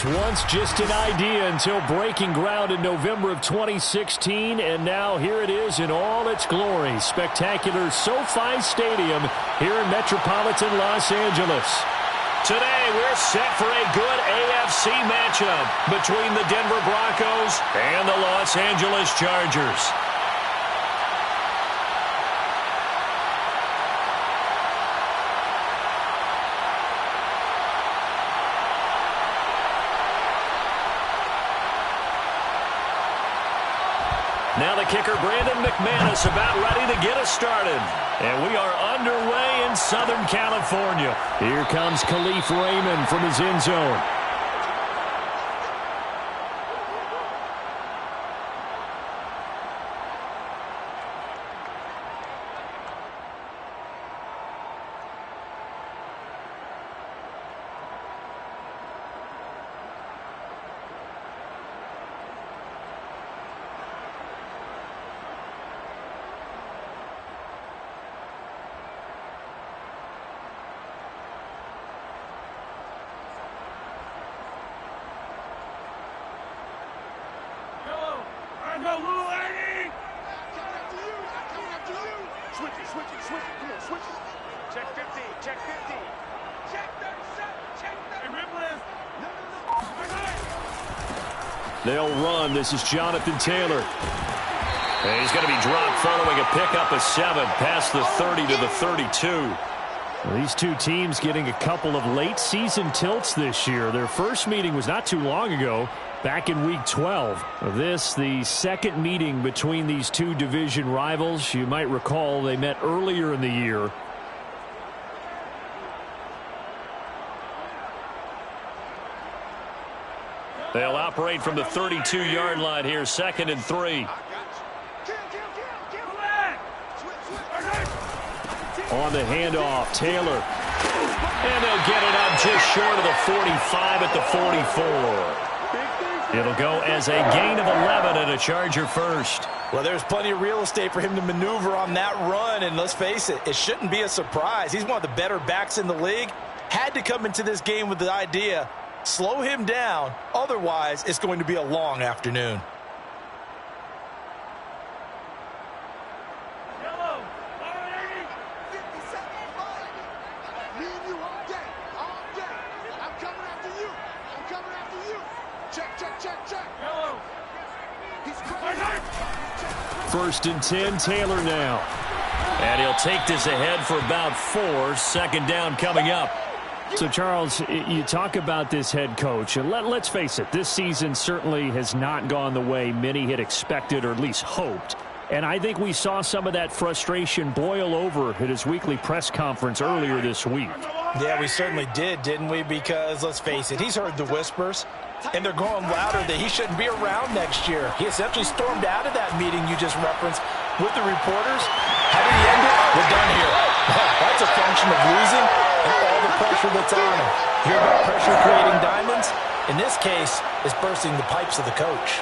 was once just an idea until breaking ground in November of 2016, and now here it is in all its glory. Spectacular SoFi Stadium here in metropolitan Los Angeles. Today we're set for a good AFC matchup between the Denver Broncos and the Los Angeles Chargers. Now the kicker, Brandon McManus, about ready to get us started. And we are underway in Southern California. Here comes Khalif Raymond from his end zone. They'll run. This is Jonathan Taylor. And he's going to be dropped following a pickup of 7 past the 30 to the 32. Well, these two teams getting a couple of late season tilts this year. Their first meeting was not too long ago, back in week 12. This, the second meeting between these two division rivals. You might recall they met earlier in the year. They'll operate from the 32-yard line here, 2nd and 3. On the handoff, Taylor. And they'll get it up just short of the 45 at the 44. It'll go as a gain of 11 and a Charger first. Well, there's plenty of real estate for him to maneuver on that run, and let's face it, it shouldn't be a surprise. He's one of the better backs in the league. Had to come into this game with the idea, slow him down, otherwise it's going to be a long afternoon. First and 10, Taylor now. And he'll take this ahead for about 4. 2nd down coming up. So, Charles, you talk about this head coach, and let's face it, this season certainly has not gone the way many had expected or at least hoped. And I think we saw some of that frustration boil over at his weekly press conference earlier this week. Yeah, we certainly did, didn't we? Because, let's face it, he's heard the whispers, and they're going louder that he shouldn't be around next year. He essentially stormed out of that meeting you just referenced with the reporters. How did he end it? We're done here. That's a function of losing and all the pressure that's on him. Hear about pressure creating diamonds? In this case, it's bursting the pipes of the coach.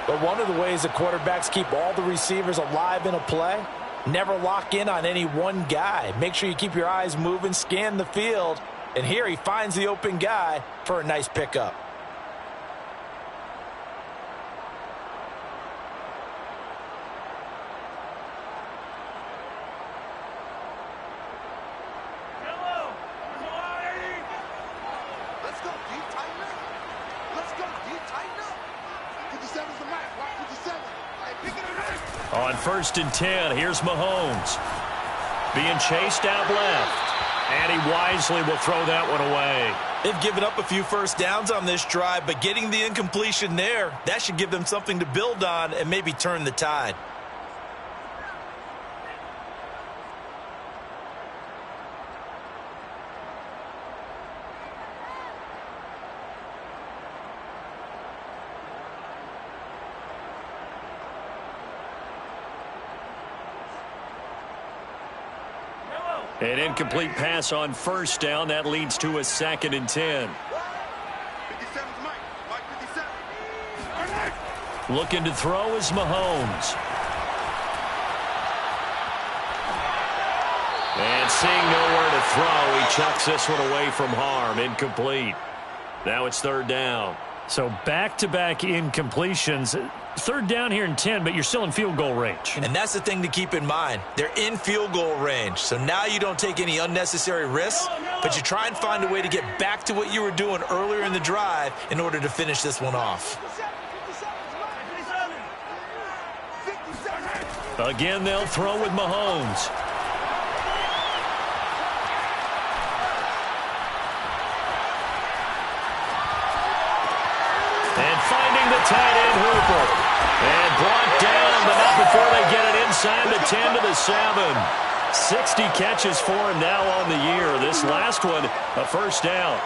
But one of the ways that quarterbacks keep all the receivers alive in a play, never lock in on any one guy. Make sure you keep your eyes moving, scan the field, and here he finds the open guy for a nice pickup. On 1st and 10, here's Mahomes. Being chased out left. And he wisely will throw that one away. They've given up a few first downs on this drive, but getting the incompletion there, that should give them something to build on and maybe turn the tide. An incomplete pass on 1st down. That leads to a 2nd and 10. Looking to throw is Mahomes. And seeing nowhere to throw, he chucks this one away from harm. Incomplete. Now it's third down. So back-to-back incompletions. Third down here in 10, but you're still in field goal range. And that's the thing to keep in mind. They're in field goal range. So now you don't take any unnecessary risks, but you try and find a way to get back to what you were doing earlier in the drive in order to finish this one off. Again, they'll throw with Mahomes. And finding the tight end Hooper. And brought down, but not before they get it inside the 10 to the 7. 60 catches for him now on the year. This last one, a first down.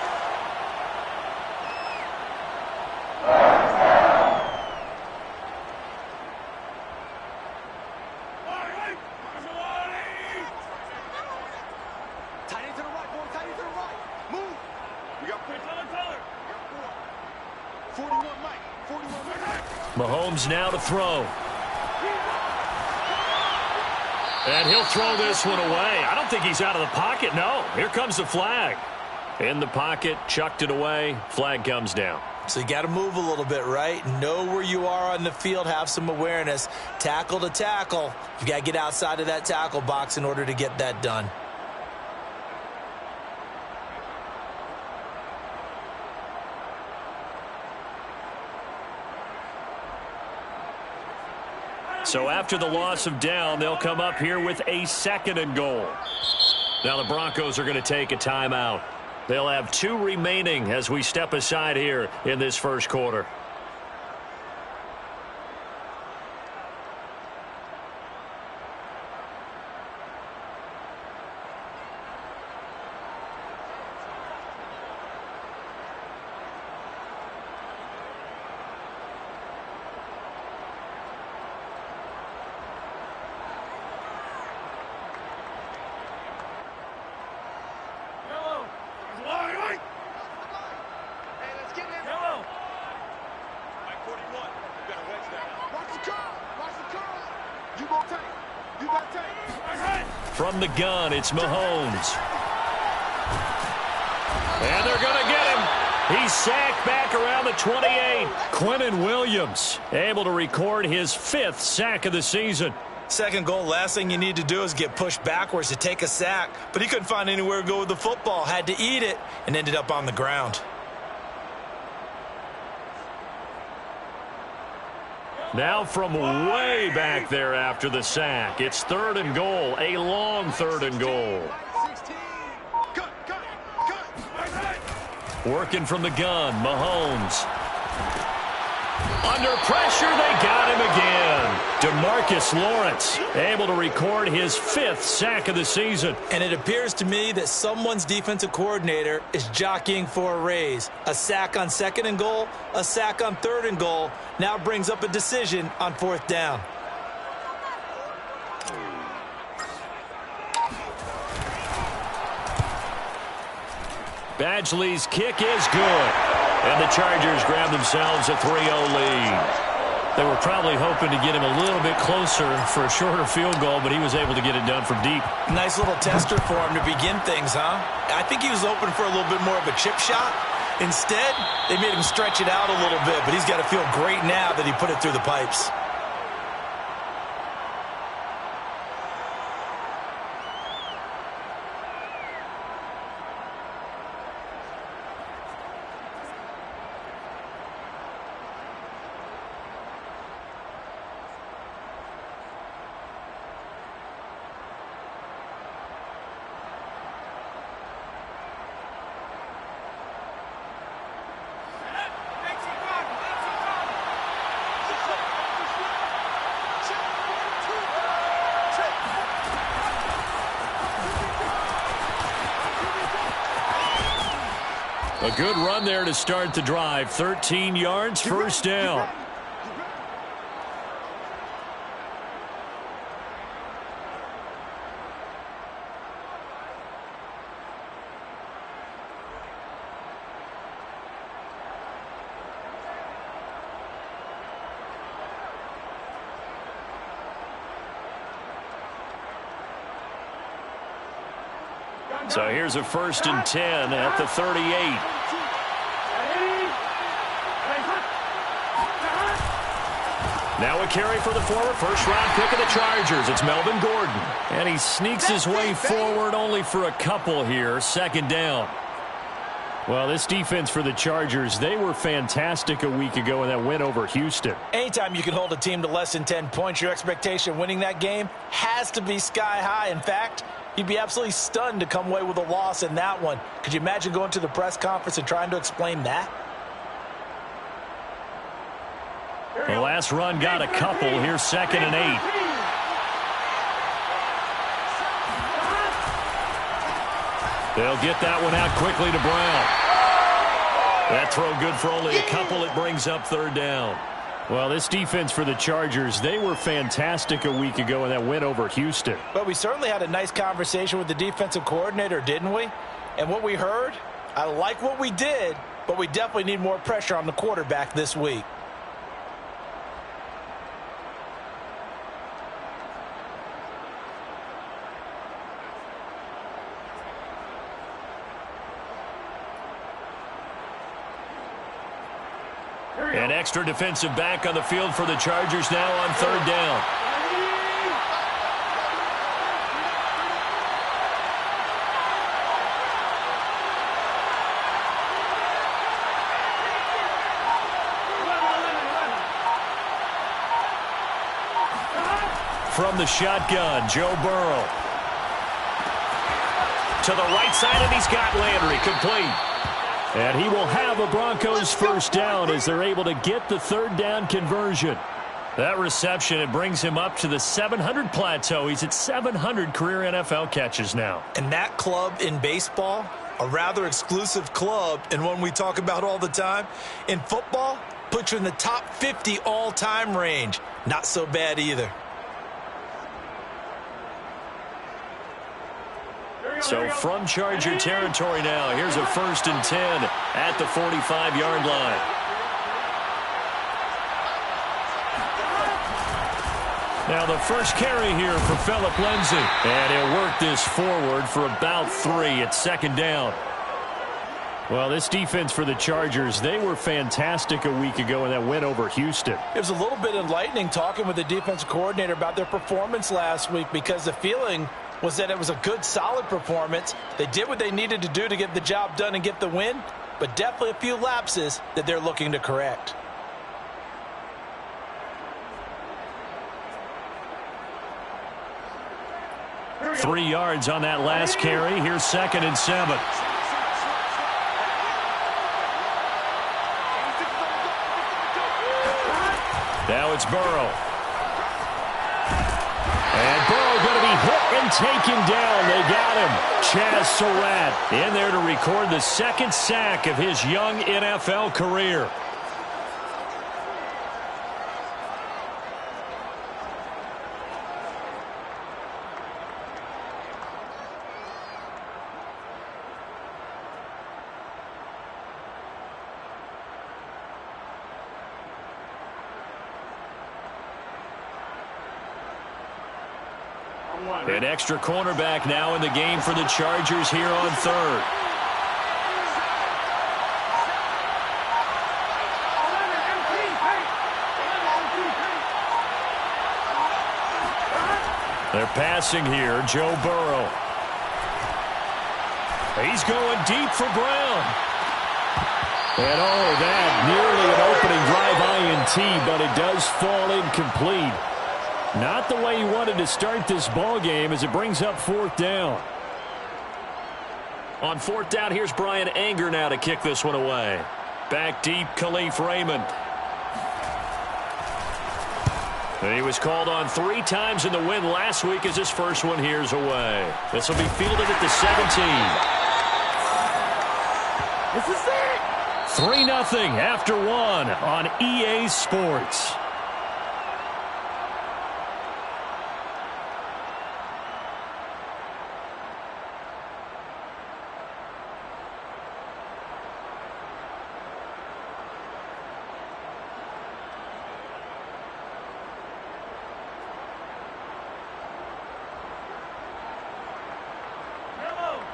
Mahomes now to throw. And he'll throw this one away. I don't think he's out of the pocket. No, here comes the flag. In the pocket, chucked it away. Flag comes down. So you got to move a little bit, right? Know where you are on the field. Have some awareness. Tackle to tackle. You got to get outside of that tackle box in order to get that done. So after the loss of down, they'll come up here with a 2nd and goal. Now the Broncos are going to take a timeout. They'll have 2 remaining as we step aside here in this first quarter. From the gun, it's Mahomes. And they're going to get him. He's sacked back around the 28. Quinnen Williams able to record his 5th sack of the season. Second goal, last thing you need to do is get pushed backwards to take a sack. But he couldn't find anywhere to go with the football. Had to eat it and ended up on the ground. Now from way back there after the sack. It's 3rd and goal, a long 3rd and goal. Working from the gun, Mahomes. Under pressure, they got him again. DeMarcus Lawrence able to record his 5th sack of the season. And it appears to me that someone's defensive coordinator is jockeying for a raise. A sack on 2nd and goal, a sack on 3rd and goal. Now brings up a decision on 4th down. Badgley's kick is good. And the Chargers grab themselves a 3-0 lead. They were probably hoping to get him a little bit closer for a shorter field goal, but he was able to get it done from deep. Nice little tester for him to begin things, huh? I think he was open for a little bit more of a chip shot. Instead, they made him stretch it out a little bit, but he's got to feel great now that he put it through the pipes. A good run there to start the drive. 13 yards, first down. So here's a 1st and 10 at the 38. Now a carry for the former first-round pick of the Chargers. It's Melvin Gordon. And he sneaks his way forward only for a couple here. Second down. Well, this defense for the Chargers, they were fantastic a week ago in that win over Houston. Anytime you can hold a team to less than 10 points, your expectation winning that game has to be sky high. In fact, you'd be absolutely stunned to come away with a loss in that one. Could you imagine going to the press conference and trying to explain that? The last run got a couple. Here's 2nd and 8. They'll get that one out quickly to Brown. That throw good for only a couple. It brings up 3rd down. Well, this defense for the Chargers, they were fantastic a week ago in that win over Houston. But we certainly had a nice conversation with the defensive coordinator, didn't we? And what we heard, I like what we did, but we definitely need more pressure on the quarterback this week. An extra defensive back on the field for the Chargers now on 3rd down. From the shotgun, Joe Burrow. To the right side, and he's got Landry complete. And he will have a Broncos first down as they're able to get the 3rd down conversion. That reception, it brings him up to the 700 plateau. He's at 700 career NFL catches now. And that club in baseball, a rather exclusive club and one we talk about all the time. In football, puts you in the top 50 all-time range. Not so bad either. So from Charger territory now, here's a 1st and 10 at the 45-yard line. Now the first carry here for Phillip Lindsay. And he'll work this forward for about 3 at 2nd down. Well, this defense for the Chargers, they were fantastic a week ago in that win over Houston. It was a little bit enlightening talking with the defensive coordinator about their performance last week because the feeling was that it was a good, solid performance. They did what they needed to do to get the job done and get the win, but definitely a few lapses that they're looking to correct. Three yards on that last carry. Here's 2nd and 7. Now it's Burrow. And Burrow going to be hit and taken down. They got him. Chaz Surratt in there to record the 2nd sack of his young NFL career. An extra cornerback now in the game for the Chargers here on 3rd. They're passing here. Joe Burrow. He's going deep for Brown. And oh, that nearly an opening drive INT, but it does fall incomplete. Not the way he wanted to start this ball game as it brings up 4th down. On 4th down, here's Brian Anger now to kick this one away. Back deep, Khalif Raymond. And he was called on 3 times in the win last week as his first one here's away. This will be fielded at the 17. This is it. 3-0 after 1 on EA Sports.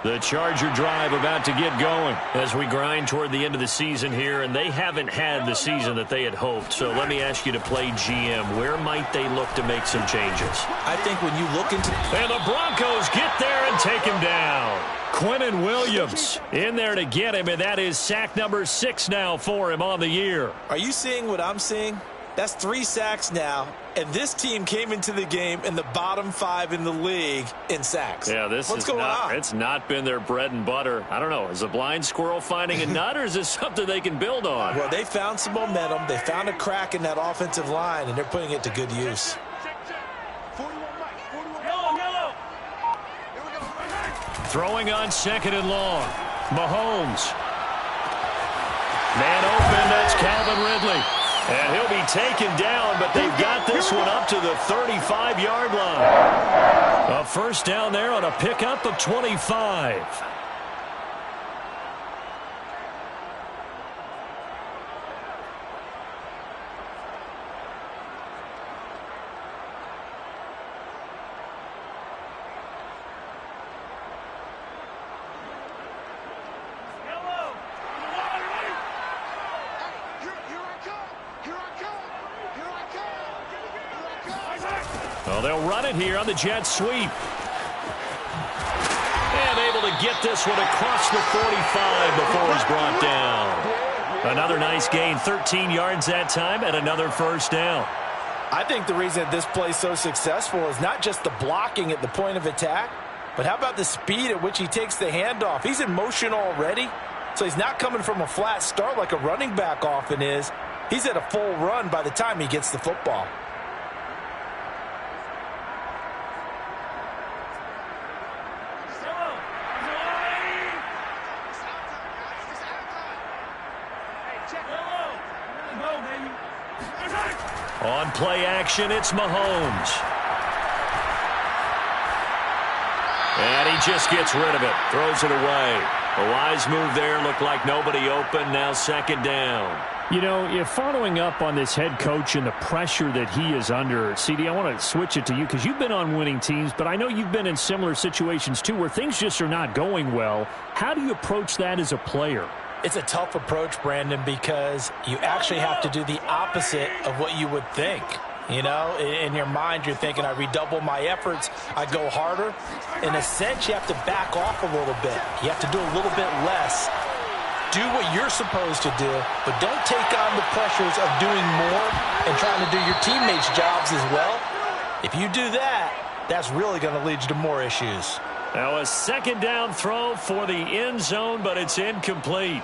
The Charger drive about to get going as we grind toward the end of the season here, and they haven't had the season that they had hoped. So let me ask you to play GM. Where might they look to make some changes? I think when you look into... And the Broncos get there and take him down. Quinnen Williams in there to get him, and that is sack number 6 now for him on the year. Are you seeing what I'm seeing? That's 3 sacks now, and this team came into the game in the bottom 5 in the league in sacks. Yeah, what's going on? It's not been their bread and butter. I don't know. Is a blind squirrel finding a nut, or is this something they can build on? Well, they found some momentum. They found a crack in that offensive line, and they're putting it to good use. Throwing on 2nd and long. Mahomes. Man open, that's Calvin Ridley. And he'll be taken down, but they've got this one up to the 35-yard line. A first down there on a pickup of 25. Well, they'll run it here on the jet sweep. And able to get this one across the 45 before he's brought down. Another nice gain, 13 yards that time, and another first down. I think the reason this play is so successful is not just the blocking at the point of attack, but how about the speed at which he takes the handoff? He's in motion already, so he's not coming from a flat start like a running back often is. He's at a full run by the time he gets the football. On play action, it's Mahomes. And he just gets rid of it, throws it away. A wise move there, looked like nobody open, now 2nd down. You know, following up on this head coach and the pressure that he is under, CD, I want to switch it to you because you've been on winning teams, but I know you've been in similar situations too where things just are not going well. How do you approach that as a player? It's a tough approach, Brandon, because you actually have to do the opposite of what you would think. You know, in your mind, you're thinking, I redouble my efforts, I go harder. In a sense, you have to back off a little bit. You have to do a little bit less. Do what you're supposed to do, but don't take on the pressures of doing more and trying to do your teammates' jobs as well. If you do that, that's really going to lead you to more issues. Now a 2nd down throw for the end zone, but it's incomplete.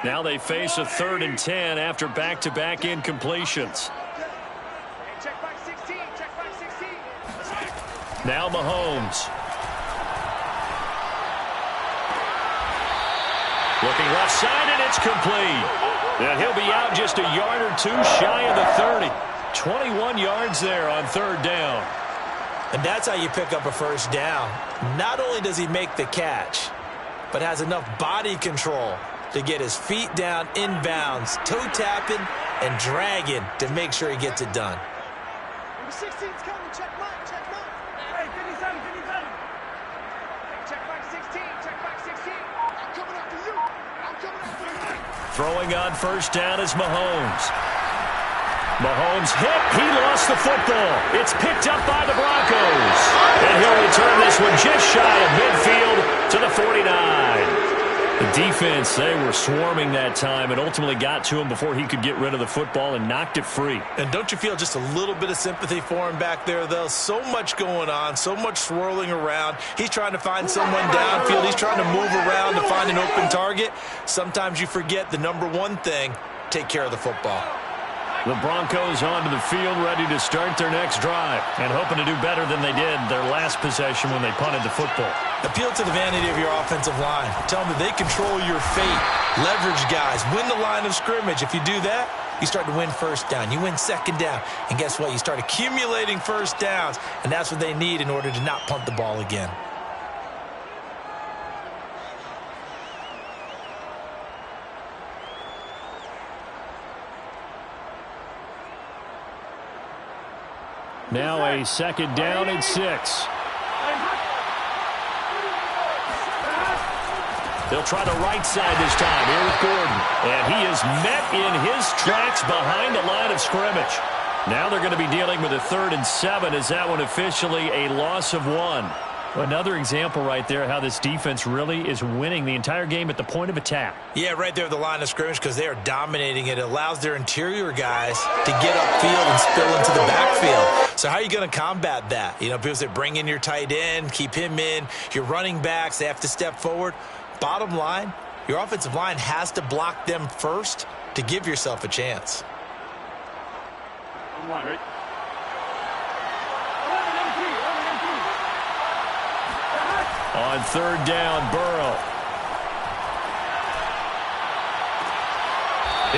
Now they face a 3rd and 10 after back-to-back incompletions. Check back 16, check back 16. Now Mahomes. Looking left side, and it's complete. And he'll be out just a yard or 2 shy of the 30. 21 yards there on 3rd down. And that's how you pick up a first down. Not only does he make the catch, but has enough body control to get his feet down inbounds, toe tapping and dragging to make sure he gets it done. Number 16's coming, check back, check back. Hey, 57, 57. Hey, check back 16, check back 16. I'm coming after you. I'm coming after you. Throwing on first down is Mahomes. Mahomes hit. He lost the football. It's picked up by the Broncos. And he'll return this one just shy of midfield to the 49. The defense, they were swarming that time and ultimately got to him before he could get rid of the football and knocked it free. And don't you feel just a little bit of sympathy for him back there, though? So much going on, so much swirling around. He's trying to find someone downfield. He's trying to move around to find an open target. Sometimes you forget the number one thing, take care of the football. The Broncos onto the field, ready to start their next drive and hoping to do better than they did their last possession when they punted the football. Appeal to the vanity of your offensive line. Tell them that they control your fate. Leverage guys. Win the line of scrimmage. If you do that, you start to win first down. You win 2nd down. And guess what? You start accumulating first downs. And that's what they need in order to not punt the ball again. Now a second down and 6. They'll try the right side this time here with Gordon. And he is met in his tracks behind the line of scrimmage. Now they're going to be dealing with a 3rd and 7 as that one officially a loss of 1. Another example right there how this defense really is winning the entire game at the point of attack. Yeah, right there at the line of scrimmage because they are dominating it. It allows their interior guys to get upfield and spill into the backfield. So how are you going to combat that? You know, people say bring in your tight end, keep him in. Your running backs, they have to step forward. Bottom line, your offensive line has to block them first to give yourself a chance. On 3rd down, Burrow.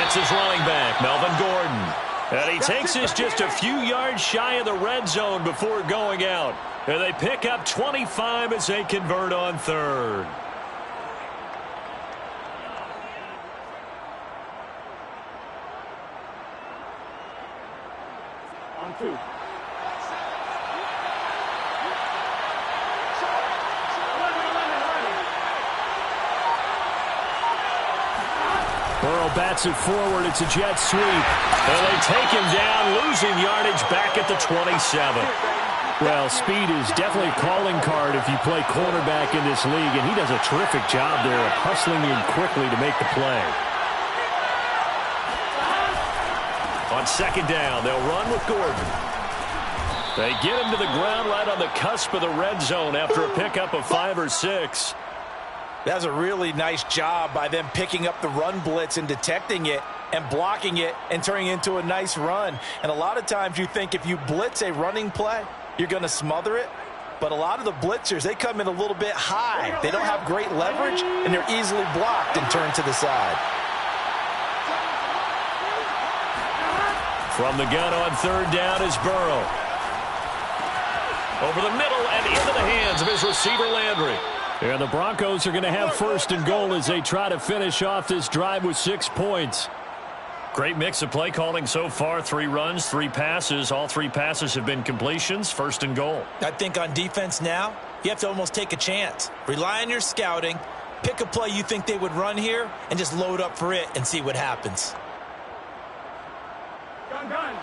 It's his running back, Melvin Gordon. And he takes this just a few yards shy of the red zone before going out. And they pick up 25 as they convert on 3rd. On 2. Burrow bats it forward. It's a jet sweep. And they take him down, losing yardage back at the 27. Well, speed is definitely a calling card if you play quarterback in this league, and he does a terrific job there of hustling in quickly to make the play. On 2nd down, they'll run with Gordon. They get him to the ground right on the cusp of the red zone after a pickup of 5 or 6. That's a really nice job by them picking up the run blitz and detecting it and blocking it and turning it into a nice run. And a lot of times you think if you blitz a running play, you're going to smother it. But a lot of the blitzers, they come in a little bit high. They don't have great leverage, and they're easily blocked and turned to the side. From the gun on 3rd down is Burrow. Over the middle and into the hands of his receiver, Landry. And the Broncos are going to have 1st and goal as they try to finish off this drive with 6 points. Great mix of play calling so far. 3 runs, 3 passes. All 3 passes have been completions. 1st and goal. I think on defense now, you have to almost take a chance. Rely on your scouting. Pick a play you think they would run here and just load up for it and see what happens. Gun.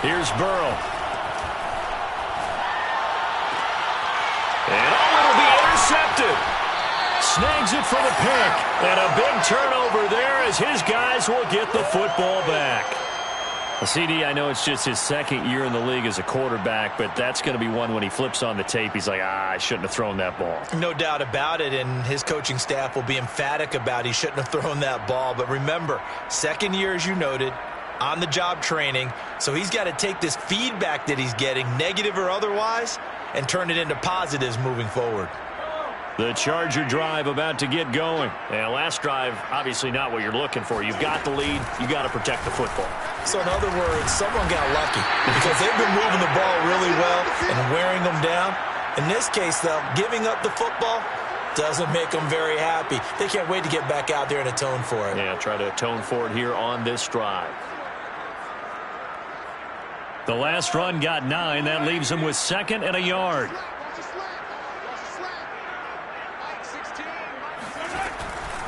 Here's Burrow. And it'll be intercepted. Snags it for the pick. And a big turnover there as his guys will get the football back. CD, I know it's just his 2nd year in the league as a quarterback, but that's going to be one when he flips on the tape, he's like, I shouldn't have thrown that ball. No doubt about it, and his coaching staff will be emphatic about he shouldn't have thrown that ball. But remember, 2nd year, as you noted, on-the-job training, so he's got to take this feedback that he's getting, negative or otherwise, and turn it into positives moving forward. The Charger drive about to get going. And last drive, obviously not what you're looking for. You've got the lead. You've got to protect the football. So in other words, someone got lucky because they've been moving the ball really well and wearing them down. In this case, though, giving up the football doesn't make them very happy. They can't wait to get back out there and atone for it. Yeah, try to atone for it here on this drive. The last run got 9. That leaves them with 2nd and a yard.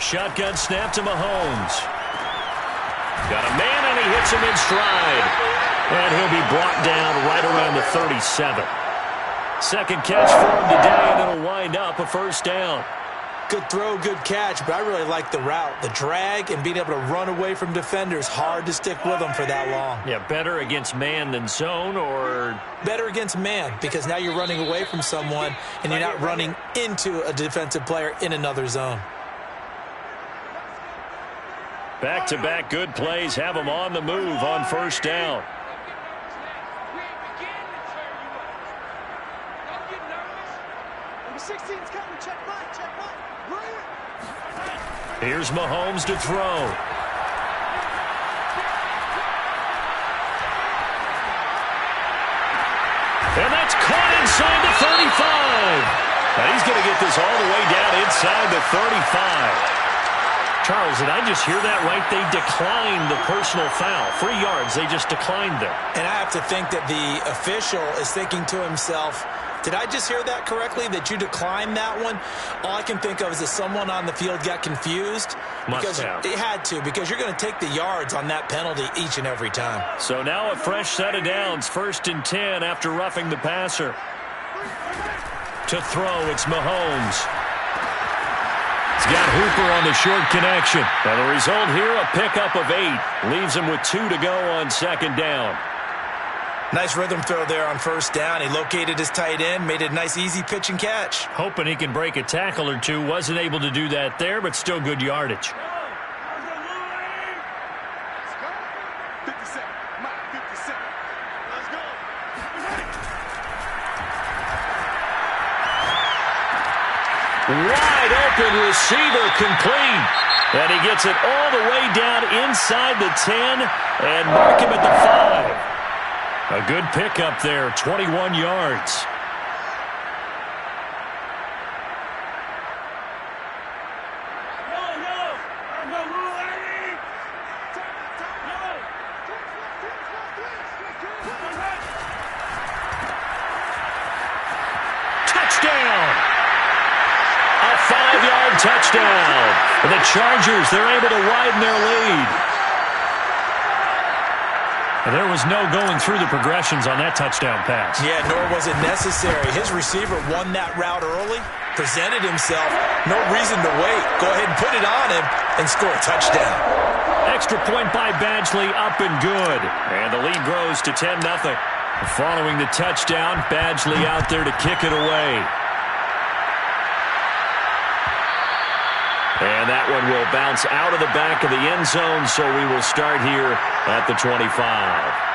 Shotgun snap to Mahomes. Got a man, and he hits him in stride. And he'll be brought down right around the 37. 2nd catch for him today, and it'll wind up a 1st down. Good throw, good catch, but I really like the route. The drag and being able to run away from defenders, hard to stick with them for that long. Yeah, better against man than zone, or? Better against man, because now you're running away from someone, and you're not running into a defensive player in another zone. Back-to-back good plays have them on the move on 1st down. Here's Mahomes to throw. And that's caught inside the 35. Now he's going to get this all the way down inside the 35. Charles, did I just hear that right? They declined the personal foul. 3 yards, they just declined them. And I have to think that the official is thinking to himself, did I just hear that correctly, that you declined that one? All I can think of is that someone on the field got confused. Must have. It had to, because you're going to take the yards on that penalty each and every time. So now a fresh set of downs, 1st and 10 after roughing the passer. To throw, it's Mahomes. He's got Hooper on the short connection. And the result here, a pickup of 8. Leaves him with 2 to go on 2nd down. Nice rhythm throw there on 1st down. He located his tight end, made it a nice easy pitch and catch. Hoping he can break a tackle or two. Wasn't able to do that there, but still good yardage. 57. Mike, 57. Let's go. Wide open receiver complete. And he gets it all the way down inside the 10 and mark him at the 5. A good pickup there, 21 yards. Touchdown! A 5-yard touchdown. And the Chargers, they're able to widen their lead. And there was no going through the progressions on that touchdown pass. Yeah, nor was it necessary. His receiver won that route early, presented himself, no reason to wait. Go ahead and put it on him and score a touchdown. Extra point by Badgley, up and good. And the lead grows to 10-0. Following the touchdown, Badgley out there to kick it away. And that one will bounce out of the back of the end zone, so we will start here at the 25.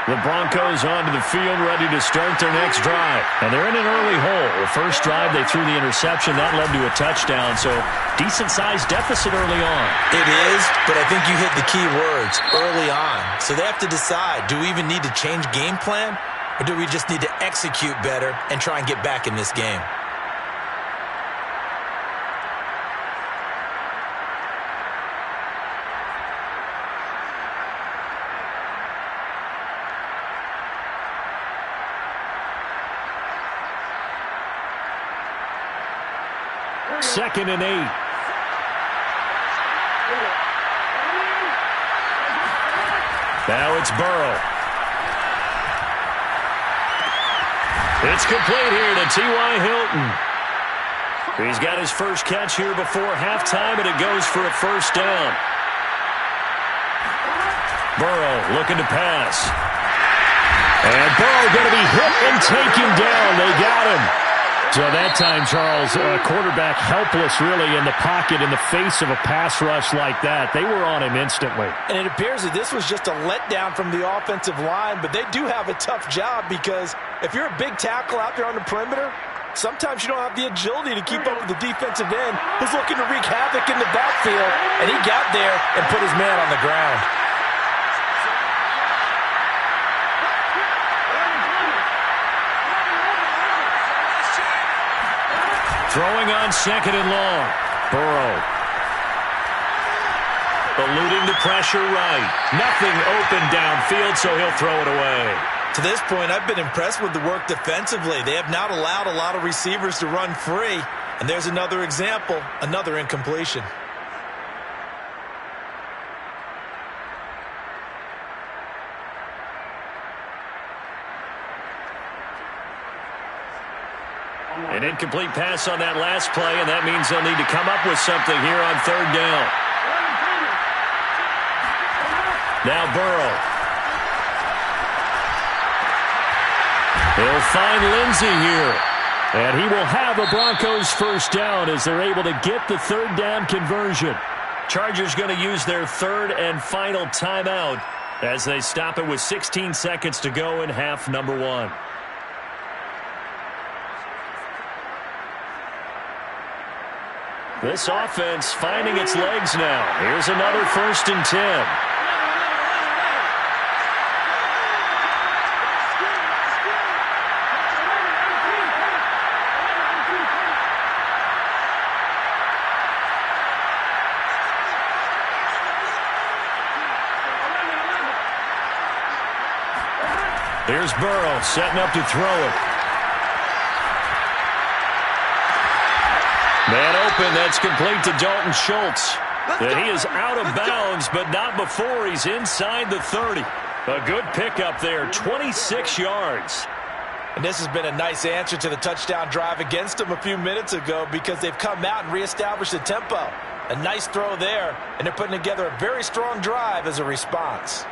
The Broncos onto the field, ready to start their next drive. And they're in an early hole. The first drive, they threw the interception. That led to a touchdown, so decent-sized deficit early on. It is, but I think you hit the key words, early on. So they have to decide, do we even need to change game plan, or do we just need to execute better and try and get back in this game? Second and 8. Now it's Burrow. It's complete here to T.Y. Hilton. He's got his first catch here before halftime, and it goes for a 1st down. Burrow looking to pass. And Burrow going to be hit and taken down. They got him. So that time, Charles, quarterback helpless really in the pocket in the face of a pass rush like that. They were on him instantly. And it appears that this was just a letdown from the offensive line, but they do have a tough job because if you're a big tackle out there on the perimeter, sometimes you don't have the agility to keep up with the defensive end who's looking to wreak havoc in the backfield, and he got there and put his man on the ground. Throwing on 2nd and long. Burrow. Eluding the pressure right. Nothing open downfield, so he'll throw it away. To this point, I've been impressed with the work defensively. They have not allowed a lot of receivers to run free. And there's another example, another incompletion. An incomplete pass on that last play, and that means they'll need to come up with something here on 3rd down. Now Burrow. He'll find Lindsey here. And he will have a Broncos 1st down as they're able to get the 3rd down conversion. Chargers going to use their 3rd and final timeout as they stop it with 16 seconds to go in half number one. This offense finding its legs now. Here's another 1st and 10. Here's Burrow setting up to throw it. Man open, that's complete to Dalton Schultz. And he is out of bounds, but not before he's inside the 30. A good pickup there, 26 yards. And this has been a nice answer to the touchdown drive against them a few minutes ago because they've come out and reestablished the tempo. A nice throw there, and they're putting together a very strong drive as a response.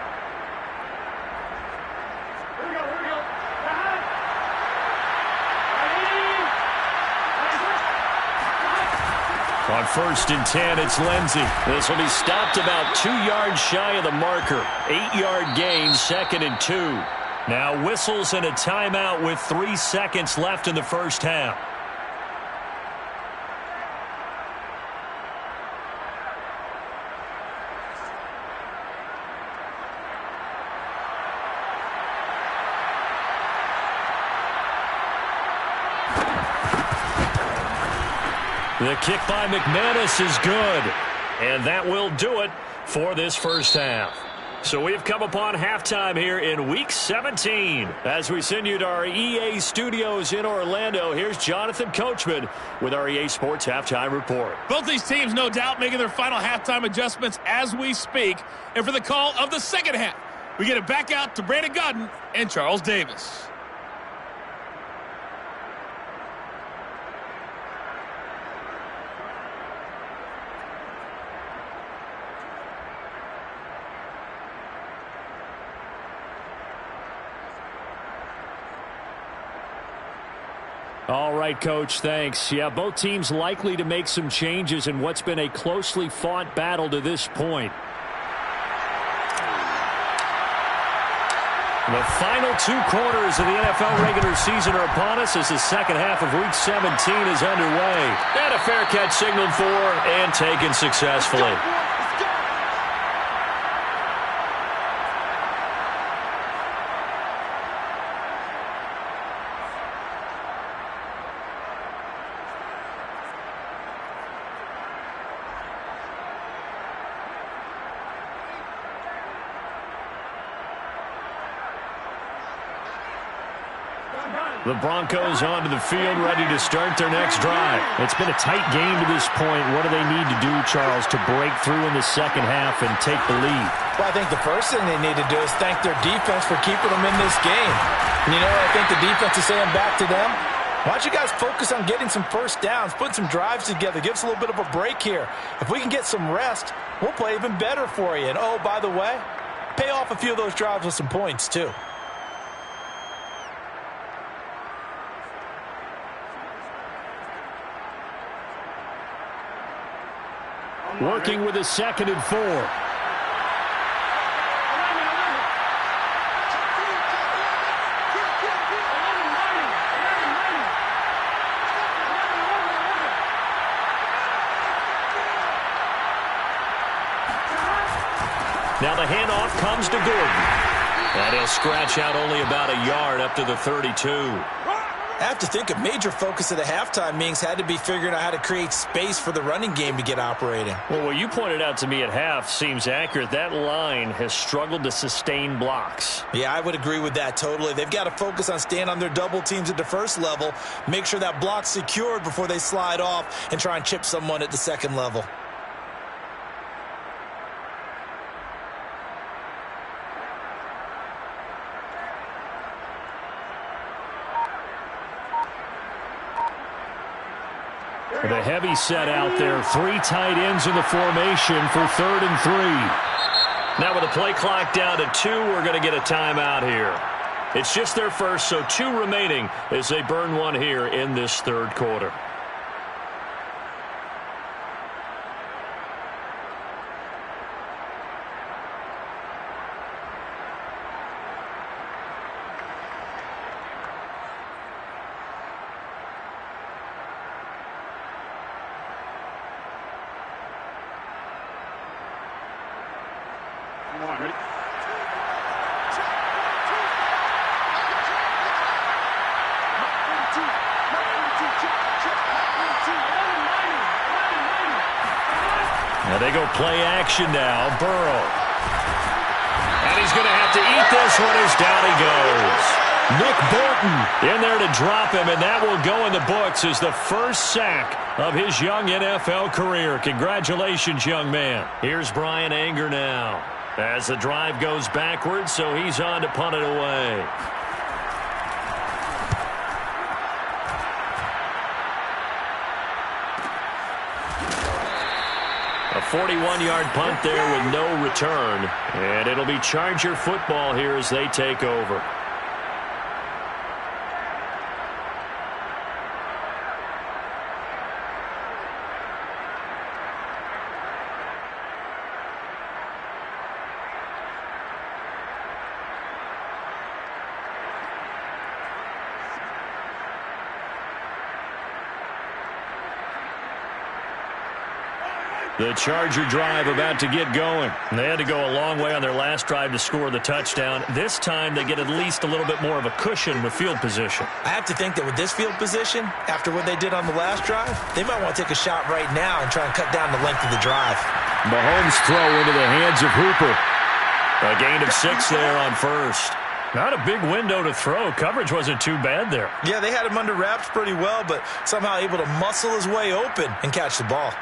On 1st and 10, it's Lindsey. This will be stopped about 2 yards shy of the marker. 8-yard gain, 2nd and 2. Now whistles and a timeout with 3 seconds left in the first half. The kick by McManus is good. And that will do it for this first half. So we've come upon halftime here in Week 17. As we send you to our EA studios in Orlando, here's Jonathan Coachman with our EA Sports Halftime Report. Both these teams, no doubt, making their final halftime adjustments as we speak. And for the call of the second half, we get it back out to Brandon Godden and Charles Davis. All right, Coach, thanks. Yeah, both teams likely to make some changes in what's been a closely fought battle to this point. The final 2 quarters of the NFL regular season are upon us as the second half of Week 17 is underway. And a fair catch signaled for and taken successfully. The Broncos onto the field, ready to start their next drive. It's been a tight game to this point. What do they need to do, Charles, to break through in the second half and take the lead? Well, I think the first thing they need to do is thank their defense for keeping them in this game. And you know what I think the defense is saying back to them? Why don't you guys focus on getting some first downs, putting some drives together, give us a little bit of a break here. If we can get some rest, we'll play even better for you. And, oh, by the way, pay off a few of those drives with some points, too. Working with a 2nd and 4. Now the handoff comes to Gordon. And he'll scratch out only about a yard up to the 32. I have to think a major focus of the halftime meetings had to be figuring out how to create space for the running game to get operating. Well, what you pointed out to me at half seems accurate. That line has struggled to sustain blocks. Yeah, I would agree with that totally. They've got to focus on staying on their double teams at the first level, make sure that block's secured before they slide off and try and chip someone at the second level. The heavy set out there. 3 tight ends in the formation for 3rd and 3. Now with the play clock down to 2, we're going to get a timeout here. It's just their first, so 2 remaining as they burn one here in this 3rd quarter. right, ready? Now they go play action now. Burrow. And he's going to have to eat this one as down he goes. Nick Bolton in there to drop him, and that will go in the books as the first sack of his young NFL career. Congratulations, young man. Here's Brian Anger now as the drive goes backwards, so he's on to punt it away. A 41-yard punt there with no return, and it'll be Charger football here as they take over. The Charger drive about to get going. They had to go a long way on their last drive to score the touchdown. This time they get at least a little bit more of a cushion with field position. I have to think that with this field position, after what they did on the last drive, they might want to take a shot right now and try and cut down the length of the drive. Mahomes' throw into the hands of Hooper. A gain of 6 there on first. Not a big window to throw. Coverage wasn't too bad there. Yeah, they had him under wraps pretty well, but somehow able to muscle his way open and catch the ball.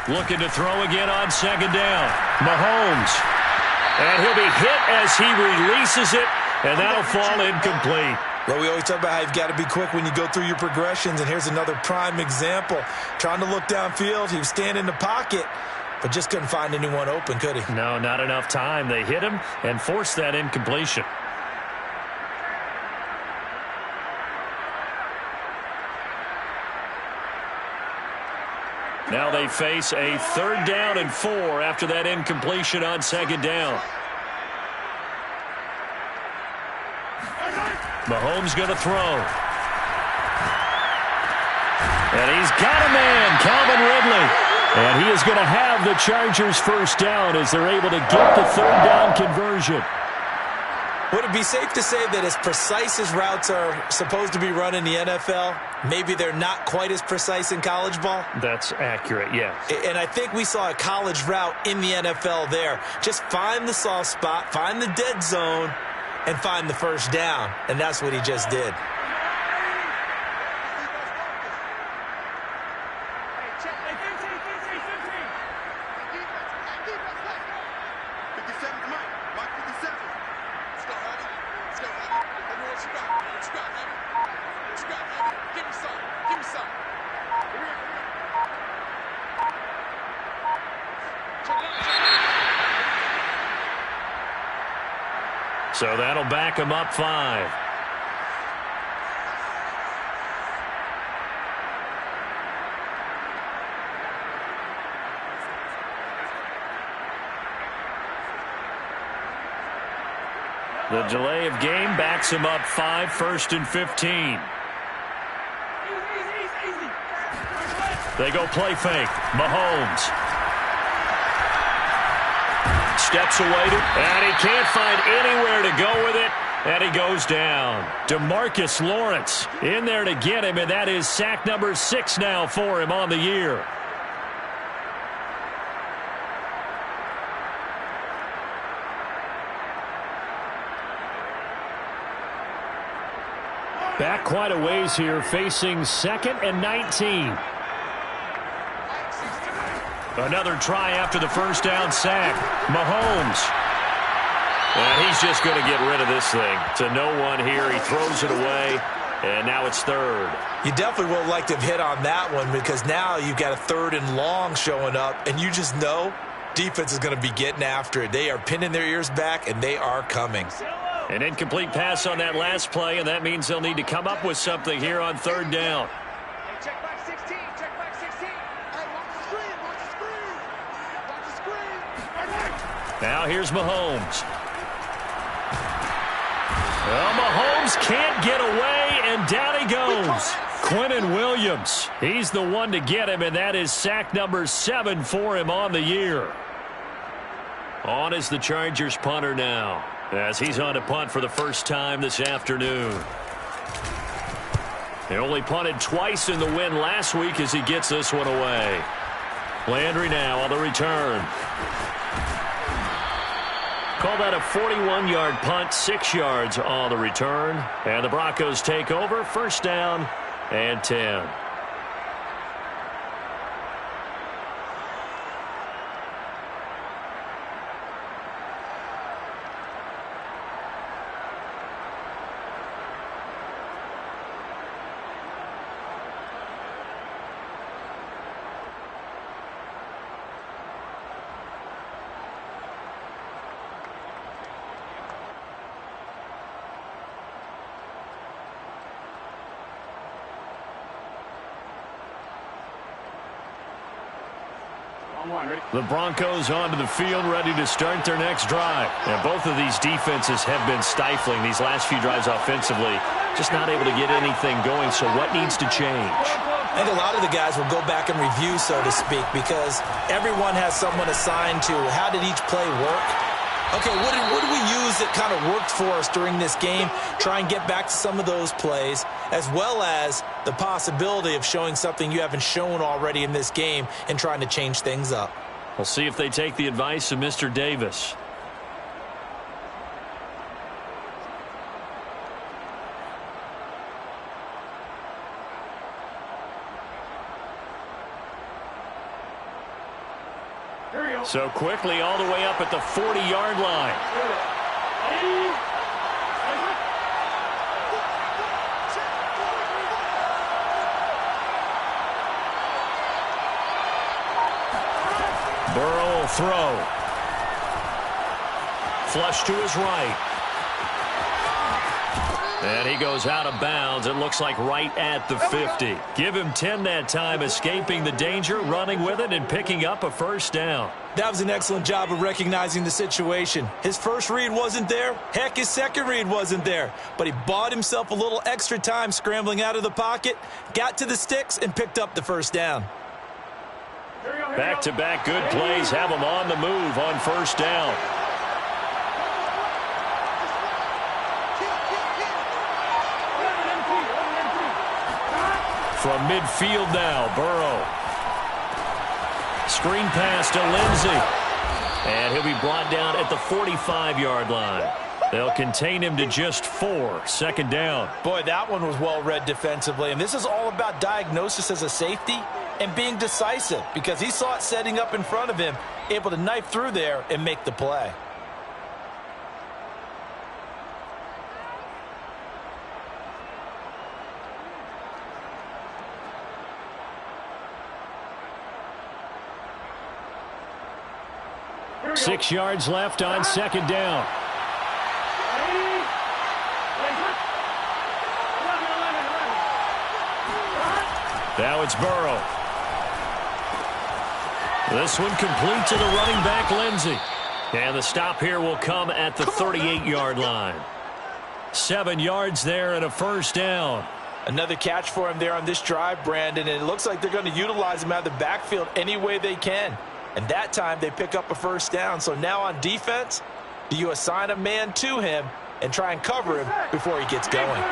Looking to throw again on second down. Mahomes. And he'll be hit as he releases it, and that'll fall incomplete. Well, we always talk about how you've got to be quick when you go through your progressions, and here's another prime example. Trying to look downfield, he was standing in the pocket, but just couldn't find anyone open, could he? No, not enough time. They hit him and forced that incompletion. Now they face a 3rd down and 4 after that incompletion on second down. Mahomes going to throw. And he's got a man, Calvin Ridley. And he is going to have the Chargers first down as they're able to get the 3rd down conversion. Would it be safe to say that as precise as routes are supposed to be run in the NFL, maybe they're not quite as precise in college ball? That's accurate, yes. And I think we saw a college route in the NFL there. Just find the soft spot, find the dead zone, and find the first down. And that's what he just did. So that'll back him up 5. The delay of game backs him up 5, 1st and 15. They go play fake. Mahomes. Steps away, and he can't find anywhere to go with it, and he goes down. DeMarcus Lawrence in there to get him, and that is sack number 6 now for him on the year. Back quite a ways here, facing 2nd and 19. Another try after the first down sack. Mahomes. And he's just going to get rid of this thing. To no one here. He throws it away, and now it's 3rd. You definitely would like to have hit on that one because now you've got a 3rd and long showing up, and you just know defense is going to be getting after it. They are pinning their ears back, and they are coming. An incomplete pass on that last play, and that means they'll need to come up with something here on 3rd down. Check back 16, check back. Now here's Mahomes. Well, Mahomes can't get away, and down he goes. Quinnen Williams, he's the one to get him, and that is sack number 7 for him on the year. On is the Chargers punter now, as he's on to punt for the first time this afternoon. He only punted twice in the win last week as he gets this one away. Landry now on the return. Call that a 41-yard punt, 6 yards on the return. And the Broncos take over, first down and 10. The Broncos onto the field, ready to start their next drive. And both of these defenses have been stifling these last few drives offensively. Just not able to get anything going, so what needs to change? I think a lot of the guys will go back and review, so to speak, because everyone has someone assigned to how did each play work. Okay, what did we use that kind of worked for us during this game? Try and get back to some of those plays, as well as the possibility of showing something you haven't shown already in this game and trying to change things up. We'll see if they take the advice of Mr. Davis. So quickly all the way up at the 40-yard line. Burrow will throw. Flush to his right. And he goes out of bounds. It looks like right at the 50. Give him 10 that time, escaping the danger, running with it, and picking up a first down. That was an excellent job of recognizing the situation. His first read wasn't there. Heck, his second read wasn't there. But he bought himself a little extra time scrambling out of the pocket, got to the sticks, and picked up the first down. Back-to-back good plays have him on the move on first down. From midfield now, Burrow. Screen pass to Lindsey. And he'll be brought down at the 45-yard line. They'll contain him to just 4. Second down. Boy, that one was well read defensively. And this is all about diagnosis as a safety and being decisive, because he saw it setting up in front of him, able to knife through there and make the play. Six yards left on second down. Now it's Burrow. This one complete to the running back, Lindsey. And the stop here will come at the 38-yard line. 7 yards there and a first down. Another catch for him there on this drive, Brandon, and it looks like they're going to utilize him out of the backfield any way they can. And that time they pick up a first down. So now on defense, do you assign a man to him and try and cover him before he gets going?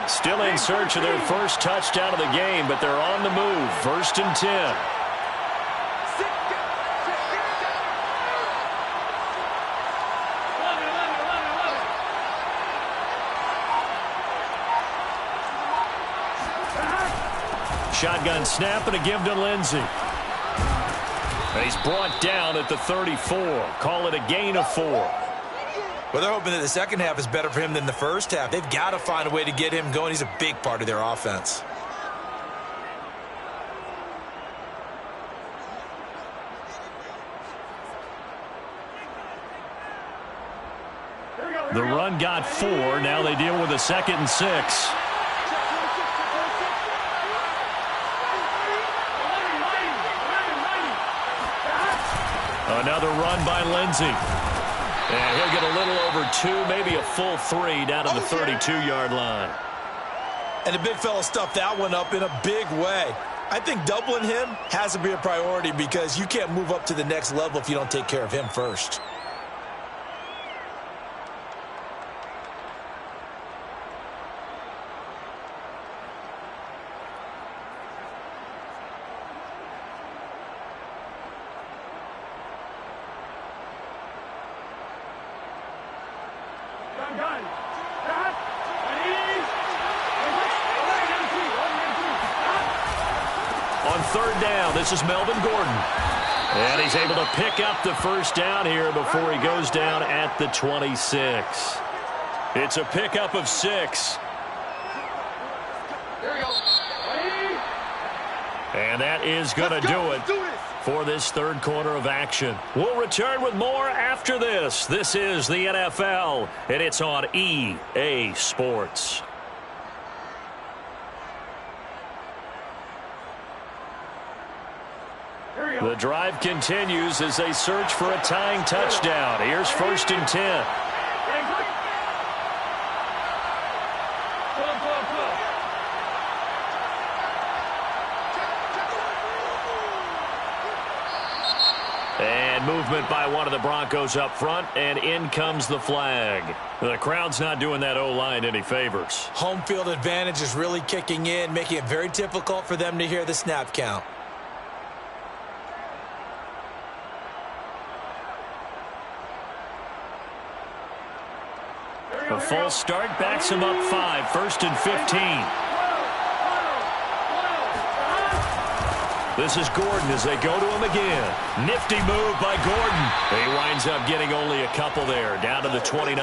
Still in search of their first touchdown of the game, but they're on the move. First and 10. Shotgun snap and a give to Lindsey. He's brought down at the 34. Call it a gain of 4. Well, they're hoping that the second half is better for him than the first half. They've got to find a way to get him going. He's a big part of their offense. The run got 4. Now they deal with a 2nd and 6. Another run by Lindsey. And he'll get a little over 2, maybe a full 3 down to the 32-yard line. And the big fella stuffed that one up in a big way. I think doubling him has to be a priority because you can't move up to the next level if you don't take care of him first. On third down, this is Melvin Gordon. And he's able to pick up the first down here before he goes down at the 26. It's a pickup of 6. And that is going to do it for this third quarter of action. We'll return with more after this. This is the NFL, and it's on EA Sports. The drive continues as they search for a tying touchdown. Here's 1st and 10. And movement by one of the Broncos up front, and in comes the flag. The crowd's not doing that O-line any favors. Home field advantage is really kicking in, making it very difficult for them to hear the snap count. A false start backs him up 5. 1st and 15. This is Gordon as they go to him again. Nifty move by Gordon. He winds up getting only a couple there, down to the 29.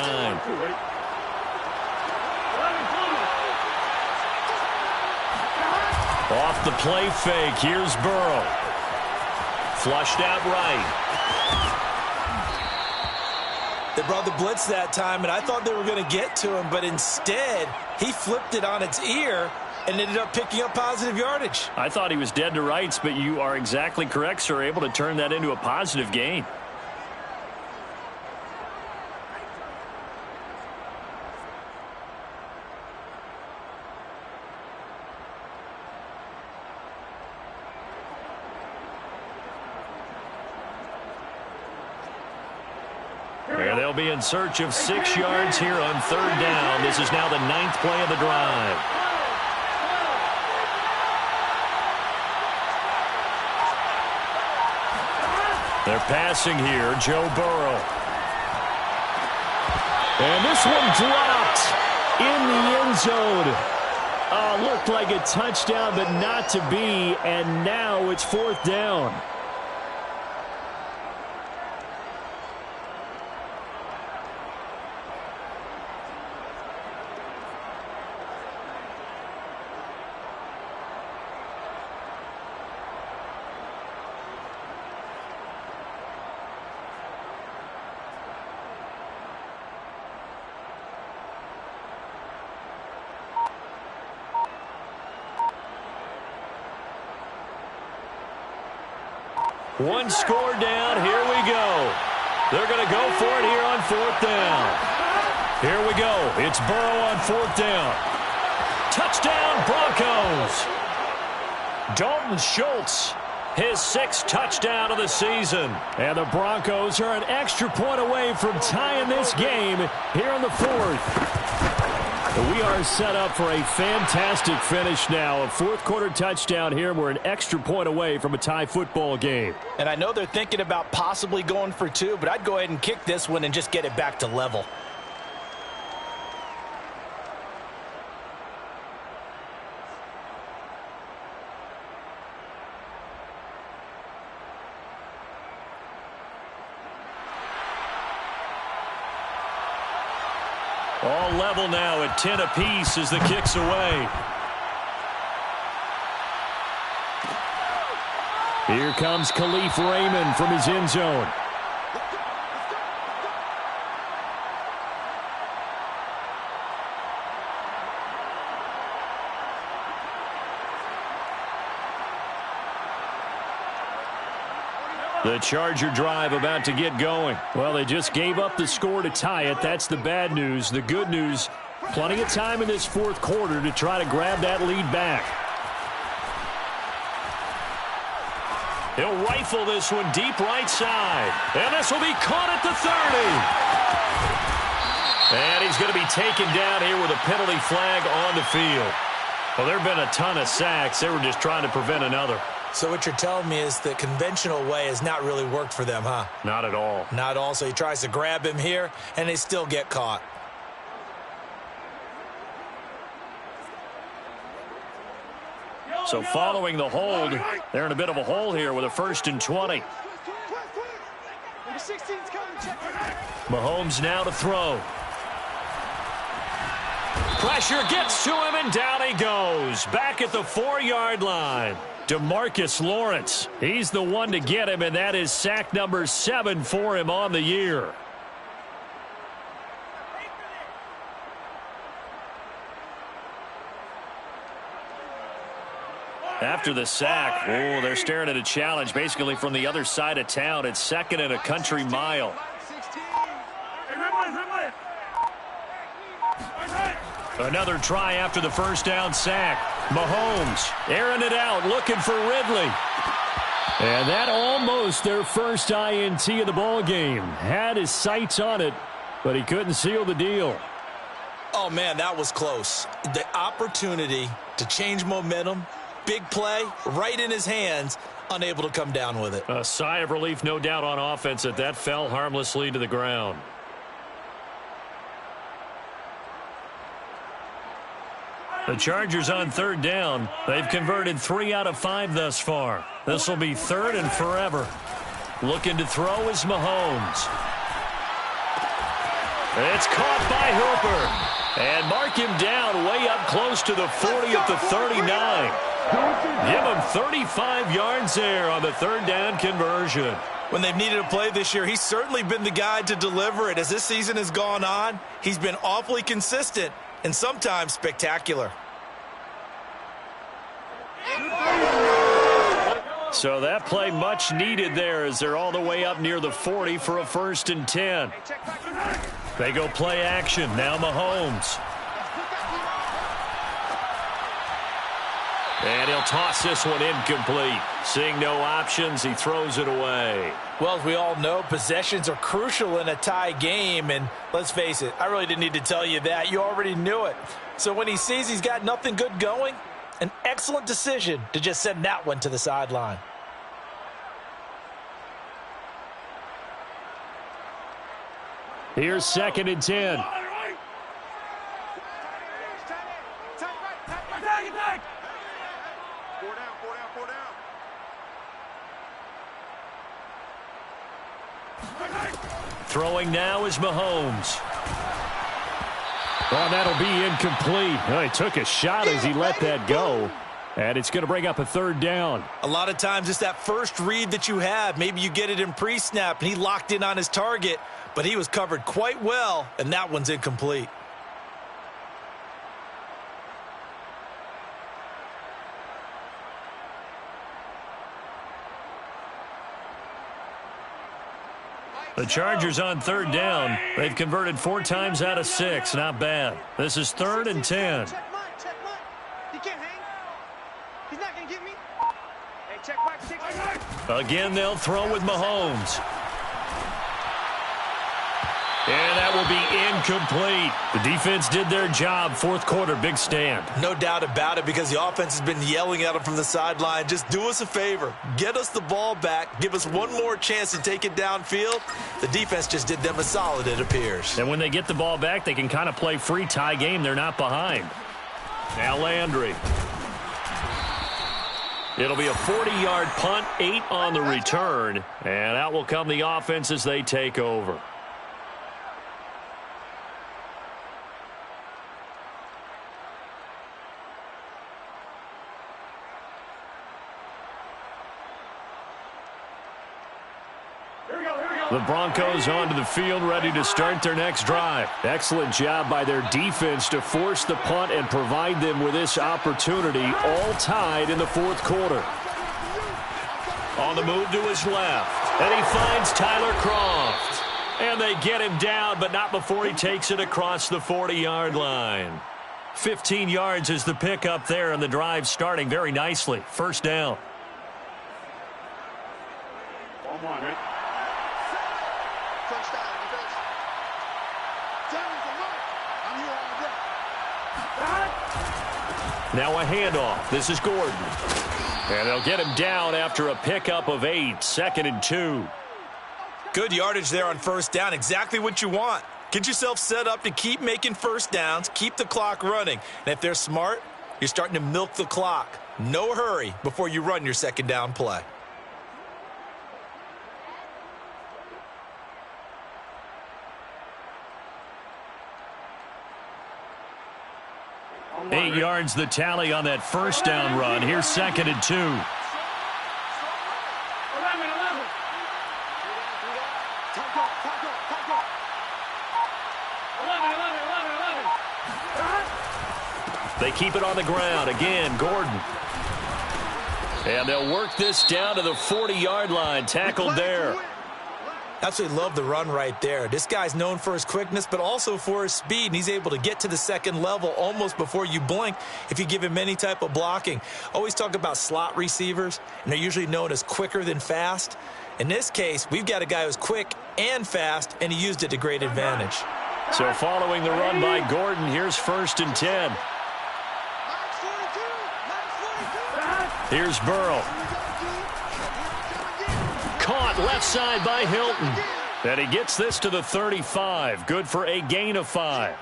Off the play fake, here's Burrow. Flushed out right. They brought the blitz that time, and I thought they were going to get to him, but instead, he flipped it on its ear and ended up picking up positive yardage. I thought he was dead to rights, but you are exactly correct, sir. Able to turn that into a positive gain. And they'll be in search of 6 yards here on third down. This is now the 9th play of the drive. They're passing here, Joe Burrow. And this one dropped in the end zone. Looked like a touchdown, but not to be. And now it's 4th down. One score down. Here we go. They're going to go for it here on 4th down. Here we go. It's Burrow on 4th down. Touchdown, Broncos. Dalton Schultz, his 6th touchdown of the season. And the Broncos are an extra point away from tying this game here in the 4th. We are set up for a fantastic finish now. A 4th quarter touchdown here. We're an extra point away from a tie football game. And I know they're thinking about possibly going for 2, but I'd go ahead and kick this one and just get it back to level. All level now at 10 apiece as the kick's away. Here comes Khalif Raymond from his end zone. The Charger drive about to get going. Well, they just gave up the score to tie it. That's the bad news. The good news, plenty of time in this fourth quarter to try to grab that lead back. He'll rifle this one deep right side. And this will be caught at the 30. And he's going to be taken down here with a penalty flag on the field. Well, there have been a ton of sacks. They were just trying to prevent another. So what you're telling me is the conventional way has not really worked for them, huh? Not at all. Not at all. So he tries to grab him here, and they still get caught. So following the hold, they're in a bit of a hole here with a 1st and 20. Number 16's coming. Check. Mahomes now to throw. Pressure gets to him, and down he goes. Back at the 4-yard line. DeMarcus Lawrence. He's the one to get him, and that is sack number 7 for him on the year. After the sack, oh, they're staring at a challenge basically from the other side of town. It's 2nd and a country mile. Another try after the first down sack. Mahomes airing it out, looking for Ridley. And that almost their first INT of the ball game. Had his sights on it, but he couldn't seal the deal. Oh, man, that was close. The opportunity to change momentum, big play, right in his hands, unable to come down with it. A sigh of relief, no doubt, on offense that fell harmlessly to the ground. The Chargers on 3rd down. They've converted 3 out of 5 thus far. This will be 3rd and forever. Looking to throw is Mahomes. It's caught by Hooper. And mark him down way up close to the 40 at the 39. Give him 35 yards there on the 3rd down conversion. When they've needed a play this year, he's certainly been the guy to deliver it. As this season has gone on, he's been awfully consistent and sometimes spectacular. So that play much needed there as they're all the way up near the 40 for a 1st and 10. They go play action. Now Mahomes. And he'll toss this one incomplete. Seeing no options, he throws it away. Well, as we all know, possessions are crucial in a tie game. And let's face it, I really didn't need to tell you that. You already knew it. So when he sees he's got nothing good going, an excellent decision to just send that one to the sideline. Here's 2nd and 10. Throwing now is Mahomes. Oh, that'll be incomplete. Oh, he took a shot as he let that go. And it's going to bring up a 3rd down. A lot of times it's that first read that you have. Maybe you get it in pre-snap and he locked in on his target, but he was covered quite well, and that one's incomplete. The Chargers on 3rd down. They've converted 4 times out of 6. Not bad. This is 3rd and 10. Check mine. He can't hang. He's not going to get me. Hey, check back 6. Again, they'll throw with Mahomes. And that will be incomplete. The defense did their job. 4th quarter, big stand. No doubt about it, because the offense has been yelling at him from the sideline. Just do us a favor. Get us the ball back. Give us one more chance to take it downfield. The defense just did them a solid, it appears. And when they get the ball back, they can kind of play free tie game. They're not behind. Now Landry. It'll be a 40-yard punt, 8 on the return. And out will come the offense as they take over. The Broncos onto the field, ready to start their next drive. Excellent job by their defense to force the punt and provide them with this opportunity, all tied in the 4th quarter. On the move to his left. And he finds Tyler Croft. And they get him down, but not before he takes it across the 40-yard line. 15 yards is the pickup there, and the drive starting very nicely. First down. Now a handoff. This is Gordon. And they'll get him down after a pickup of 8. 2nd and 2. Good yardage there on first down. Exactly what you want. Get yourself set up to keep making first downs, keep the clock running. And if they're smart, you're starting to milk the clock. No hurry before you run your second down play. Eight yards the tally on that first down run. Here's 2nd and 2. They keep it on the ground. Again, Gordon. And they'll work this down to the 40-yard line. Tackled there. Absolutely love the run right there. This guy's known for his quickness, but also for his speed, and he's able to get to the second level almost before you blink if you give him any type of blocking. Always talk about slot receivers, and they're usually known as quicker than fast. In this case, we've got a guy who's quick and fast, and he used it to great advantage. So following the run by Gordon, here's 1st and 10. Here's Burrow. Caught left side by Hilton. And he gets this to the 35. Good for a gain of 5.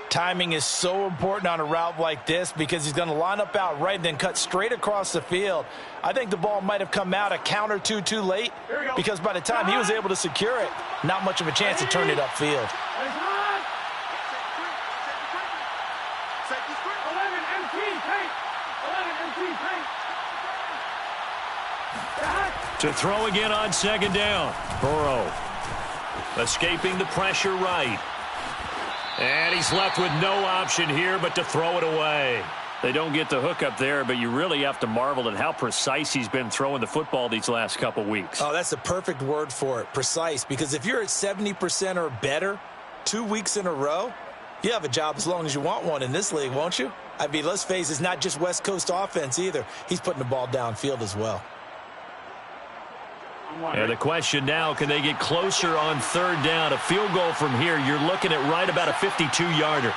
Timing is so important on a route like this because he's going to line up out right and then cut straight across the field. I think the ball might have come out a count or two too late because by the time he was able to secure it, not much of a chance to turn it upfield. To throw again on 2nd down. Burrow escaping the pressure right. And he's left with no option here but to throw it away. They don't get the hook up there, but you really have to marvel at how precise he's been throwing the football these last couple weeks. Oh, that's the perfect word for it, precise, because if you're at 70% or better 2 weeks in a row, you have a job as long as you want one in this league, won't you? I mean, let's face it, it's not just West Coast offense either. He's putting the ball downfield as well. And the question now, can they get closer on 3rd down? A field goal from here, you're looking at right about a 52-yarder.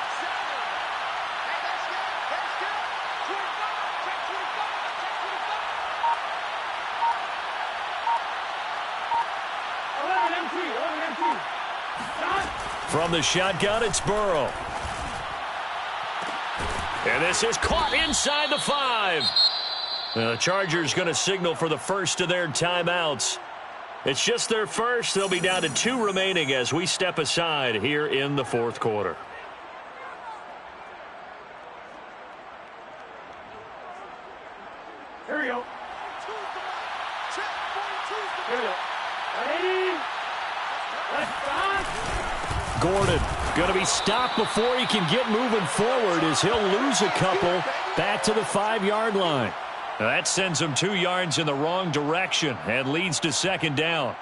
From the shotgun, it's Burrow. And this is caught inside the 5. The Chargers going to signal for the first of their timeouts. It's just their first. They'll be down to 2 remaining as we step aside here in the 4th quarter. Here we go. Here we go. Gordon going to be stopped before he can get moving forward as he'll lose a couple back to the 5-yard line. Now that sends him 2 yards in the wrong direction and leads to 2nd down.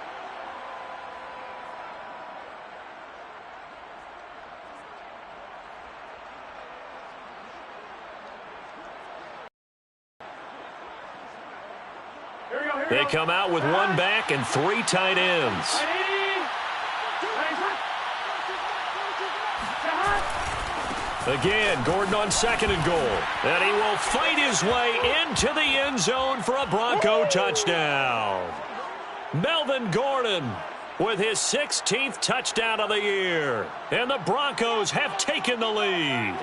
They come out with 1 back and 3 tight ends. Again, Gordon on 2nd and goal. And he will fight his way into the end zone for a Bronco touchdown. Melvin Gordon with his 16th touchdown of the year. And the Broncos have taken the lead.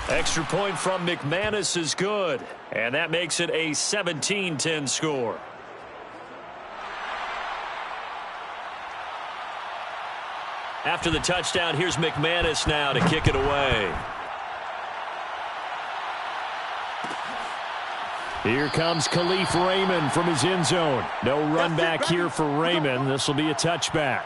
Extra point from McManus is good. And that makes it a 17-10 score. After the touchdown, here's McManus now to kick it away. Here comes Khalif Raymond from his end zone. No run back here for Raymond. This will be a touchback.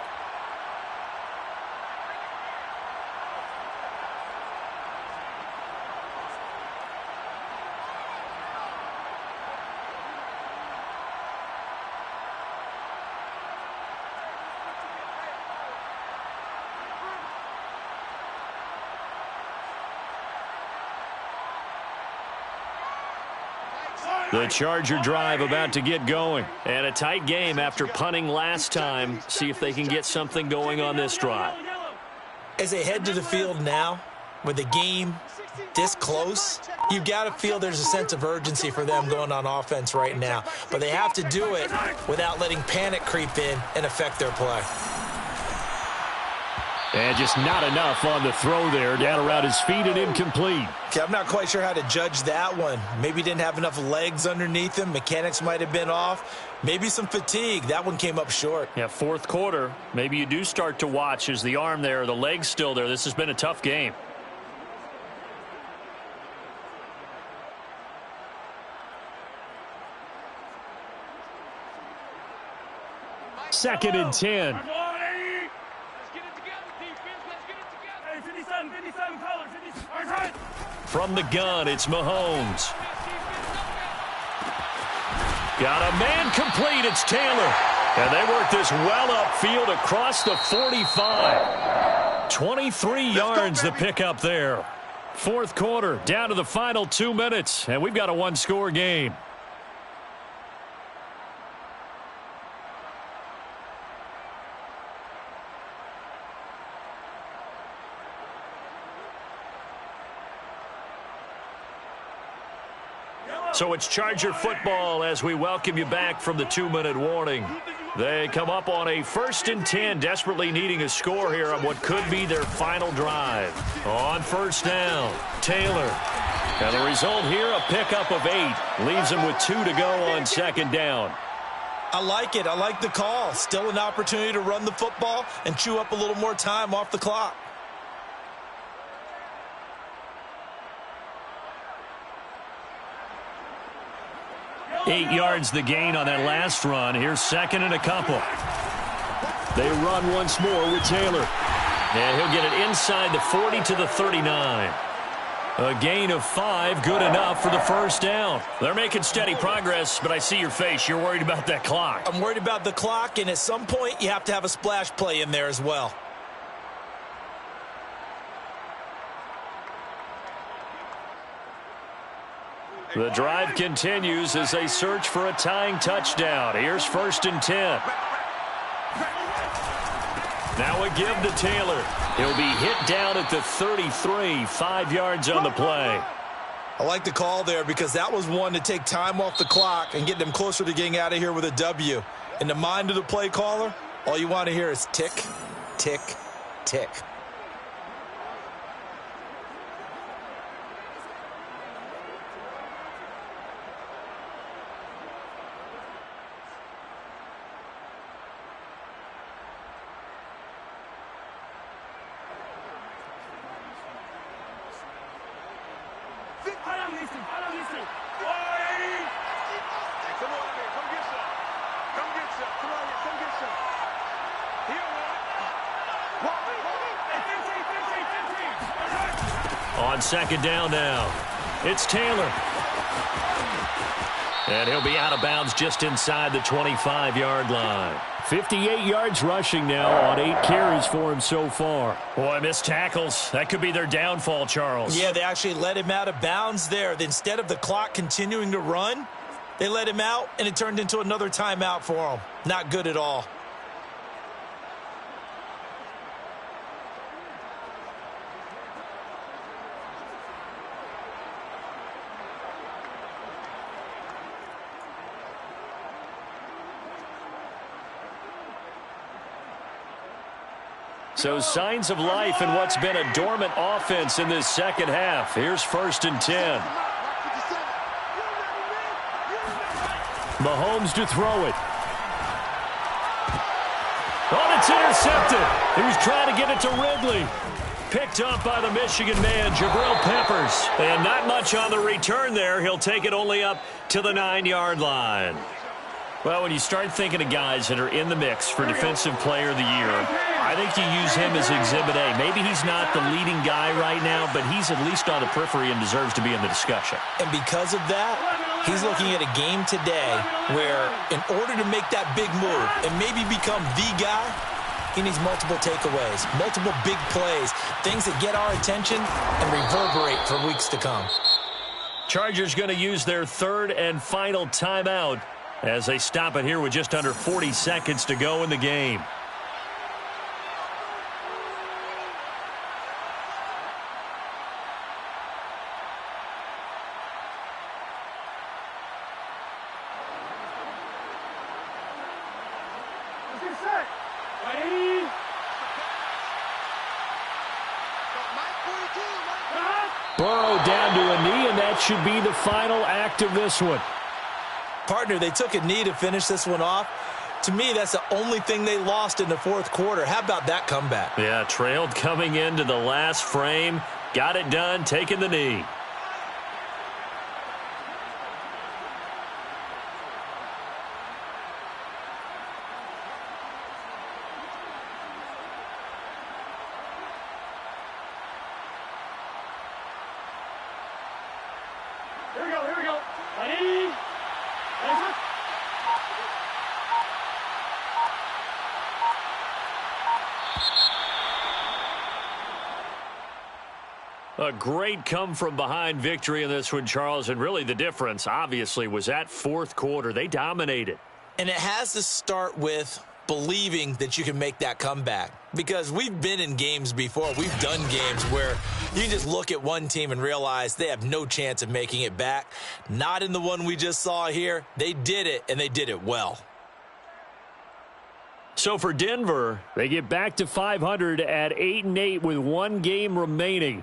The Charger drive about to get going. And a tight game after punting last time. See if they can get something going on this drive. As they head to the field now, with the game this close, you've got to feel there's a sense of urgency for them going on offense right now. But they have to do it without letting panic creep in and affect their play. And just not enough on the throw there. Down around his feet and incomplete. Okay, I'm not quite sure how to judge that one. Maybe didn't have enough legs underneath him. Mechanics might have been off. Maybe some fatigue. That one came up short. Yeah, fourth quarter. Maybe you do start to watch as the arm there, the leg's still there. This has been a tough game. Second and 10. From the gun, it's Mahomes. Got a man complete. It's Taylor. And they work this well upfield across the 45. 23 yards the pickup there. Fourth quarter, down to the final 2 minutes, and we've got a one-score game. So it's Charger football as we welcome you back from the 2-minute warning. They come up on a 1st and 10, desperately needing a score here on what could be their final drive. On first down, Taylor. And the result here, a pickup of 8. Leaves them with 2 to go on second down. I like it. I like the call. Still an opportunity to run the football and chew up a little more time off the clock. Eight yards the gain on that last run. Here's second and a couple. They run once more with Taylor. And he'll get it inside the 40 to the 39. A gain of 5, good enough for the first down. They're making steady progress, but I see your face. You're worried about that clock. I'm worried about the clock, and at some point you have to have a splash play in there as well. The drive continues as they search for a tying touchdown. Here's 1st and 10. Now a give to Taylor. He'll be hit down at the 33, 5 yards on the play. I like the call there because that was one to take time off the clock and get them closer to getting out of here with a W. In the mind of the play caller, all you want to hear is tick, tick, tick. On second down now, it's Taylor. And he'll be out of bounds just inside the 25-yard line. 58 yards rushing now on 8 carries for him so far. Boy, missed tackles. That could be their downfall, Charles. Yeah, they actually let him out of bounds there. Instead of the clock continuing to run, they let him out, and it turned into another timeout for him. Not good at all. So signs of life in what's been a dormant offense in this second half. Here's 1st and 10. Mahomes to throw it. Oh, it's intercepted. He was trying to get it to Ridley. Picked up by the Michigan man, Jabril Peppers. And not much on the return there. He'll take it only up to the 9-yard line. Well, when you start thinking of guys that are in the mix for Defensive Player of the Year, I think you use him as Exhibit A. Maybe he's not the leading guy right now, but he's at least on the periphery and deserves to be in the discussion. And because of that, he's looking at a game today where in order to make that big move and maybe become the guy, he needs multiple takeaways, multiple big plays, things that get our attention and reverberate for weeks to come. Chargers going to use their third and final timeout as they stop it here with just under 40 seconds to go in the game. Burrow down to a knee, and that should be the final act of this one. Partner, they took a knee to finish this one off. To me, that's the only thing they lost in the fourth quarter. How about that comeback? Yeah, trailed coming into the last frame. Got it done, taking the knee. Here we go. Ready? A great come-from-behind victory in this one, Charles, and really the difference, obviously, was that fourth quarter. They dominated. And it has to start with believing that you can make that comeback. Because we've been in games before. We've done games where you just look at one team and realize they have no chance of making it back. Not in the one we just saw here. They did it, and they did it well. So for Denver, they get back to 500 at 8-8 with one game remaining.